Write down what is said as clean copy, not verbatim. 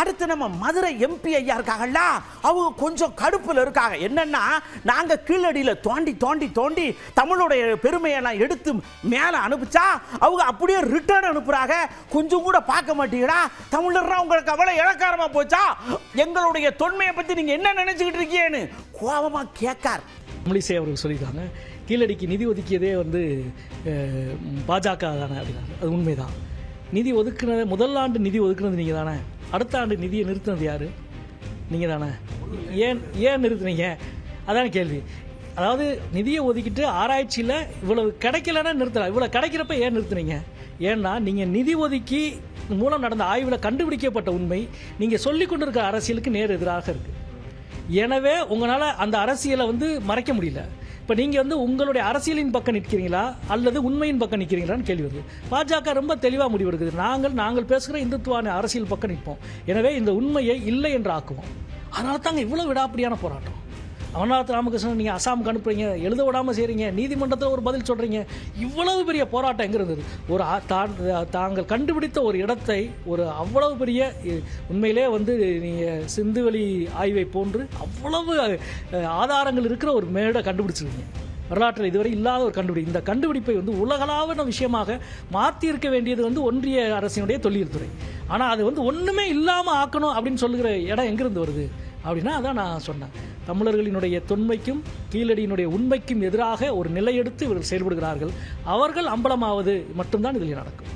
அடுத்து நம்ம மதுரை எம்பி ஐயா இருக்காங்கல்ல, அவங்க கொஞ்சம் கடுப்புல இருக்காங்க. என்னன்னா, நாங்க கீழடியில தோண்டி தோண்டி தோண்டி தமிழுடைய பெருமையெல்லாம் எடுத்து மேல அனுப்பிச்சா அவங்க அப்படியே ரிட்டர்ன் அனுப்புறாங்க. கொஞ்சம் கூட பார்க்க மாட்டீங்களா? தமிழர்னா உங்களுக்கு அவ்வளவு இலக்காரமா போச்சா? எங்களுடைய தொன்மையை பத்தி நீங்க என்ன நினைச்சுக்கிட்டு இருக்கீங்கன்னு கோபமா கேட்கார். தமிழிசை அவர்கள் சொல்லியிருக்காங்க, கீழடிக்கு நிதி ஒதுக்கியதே பாஜக தானே அப்படின்னாங்க. அது உண்மைதான். நிதி ஒதுக்குனது முதல் ஆண்டு நிதி ஒதுக்குனது நீங்கள் தானே, அடுத்த ஆண்டு நிதியை நிறுத்தினது யார்? நீங்கள் தானே. ஏன் நிறுத்துனீங்க? அதான கேள்வி. அதாவது நிதியை ஒதுக்கிட்டு ஆராய்ச்சியில் இவ்வளவு கிடைக்கலன்னா நிறுத்தலாம், இவ்வளோ கிடைக்கிறப்ப ஏன் நிறுத்துனீங்க? ஏன்னா நீங்கள் நிதி ஒதுக்கி மூலம் நடந்த ஆய்வில் கண்டுபிடிக்கப்பட்ட உண்மை நீங்கள் சொல்லிக் கொண்டிருக்கிற அரசியலுக்கு நேர் எதிராக இருக்குது. எனவே உங்களால் அந்த அரசியலை மறைக்க முடியல. இப்போ நீங்கள் உங்களுடைய அரசியலின் பக்கம் நிற்கிறீங்களா அல்லது உண்மையின் பக்கம் நிற்கிறீங்களான்னு கேள்வி வருது. பாஜக ரொம்ப தெளிவாக முடிவெடுக்குது. நாங்கள் பேசுகிற இந்துத்துவான அரசியல் பக்கம் நிற்போம். எனவே இந்த உண்மையை இல்லை என்று ஆக்குவோம். அதனால தாங்க இவ்வளோ விடாப்பிடியான போராட்டம். அமர்நாத் ராமகிருஷ்ணன் நீங்கள் அசாமுக்கு அனுப்புறீங்க, எழுத விடாமல் செய்கிறீங்க, நீதிமன்றத்தில் ஒரு பதில் சொல்கிறீங்க. இவ்வளவு பெரிய போராட்டம் எங்கே இருந்தது? ஒரு தாங்கள் கண்டுபிடித்த ஒரு இடத்தை ஒரு அவ்வளவு பெரிய உண்மையிலே நீங்கள் சிந்துவெளி ஆய்வை போன்று அவ்வளவு ஆதாரங்கள் இருக்கிற ஒரு மேடை கண்டுபிடிச்சிருக்கீங்க. வரலாற்றில் இதுவரை இல்லாத ஒரு கண்டுபிடிப்பு. இந்த கண்டுபிடிப்பை உலகளாவின விஷயமாக மாற்றி இருக்க வேண்டியது ஒன்றிய அரசினுடைய தொல்லியல் துறை. ஆனால் அது ஒன்றுமே இல்லாமல் ஆக்கணும் அப்படின்னு சொல்லுகிற இடம் எங்கிருந்து வருது அப்படின்னா, அதான் நான் சொன்னேன். தமிழர்களினுடைய தொன்மைக்கும் கீழடியினுடைய உண்மைக்கும் எதிராக ஒரு நிலையெடுத்து இவர்கள் செயல்படுகிறார்கள். அவர்கள் அம்பலமாவது மட்டும்தான் இதில் நடக்கும்.